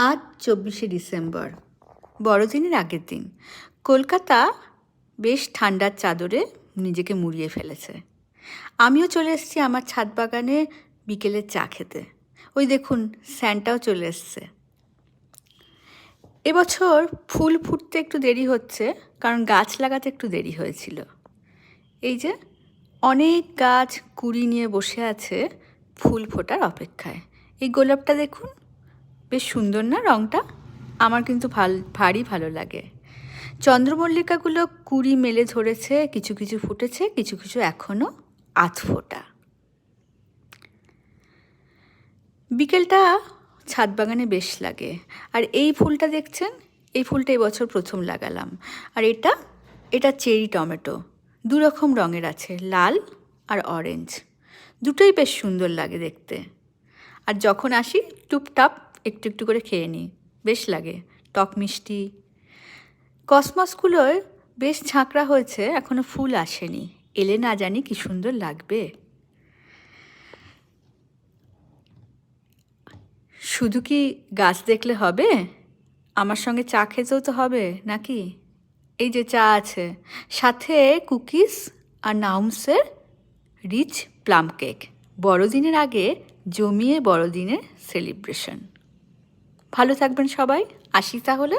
আজ 24শে ডিসেম্বর, বড়দিনের আগের দিন। কলকাতা বেশ ঠান্ডার চাদরে নিজেকে মুড়িয়ে ফেলেছে। আমিও চলে এসেছি আমার ছাদ বাগানে বিকেলের চা খেতে। ওই দেখুন, স্যান্টাও চলে এসছে। এবছর ফুল ফুটতে একটু দেরি হচ্ছে, কারণ গাছ লাগাতে একটু দেরি হয়েছিল। এই যে অনেক গাছ কুড়ি নিয়ে বসে আছে ফুল ফোটার অপেক্ষায়। এই গোলাপটা দেখুন, বেশ সুন্দর না রঙটা? আমার কিন্তু ভারী ভালো লাগে। চন্দ্রমল্লিকাগুলো কুড়ি মেলে ধরেছে, কিছু কিছু ফুটেছে, কিছু কিছু এখনও আধফোটা। বিকেলটা ছাদ বাগানে বেশ লাগে। আর এই ফুলটা দেখছেন, এই ফুলটা এবছর প্রথম লাগালাম। আর এটা চেরি টমেটো, দু রকম রঙের আছে, লাল আর অরেঞ্জ। দুটোই বেশ সুন্দর লাগে দেখতে। আর যখন আসি টুপটাপ একটু একটু করে খেয়ে নিই, বেশ লাগে, টক মিষ্টি। কসমসগুলোয় বেশ ঝাঁকড়া হয়েছে, এখনো ফুল আসেনি, এলে না জানি কি সুন্দর লাগবে। শুধু কি গাছ দেখলে হবে? আমার সঙ্গে চা খেতেও তো হবে নাকি? এই যে চা আছে, সাথে কুকিজ আর নাউমসের রিচ প্লাম কেক। বড়দিনের আগে জমিয়ে বড়দিনের সেলিব্রেশন। ভালো থাকবেন সবাই, আসি তাহলে।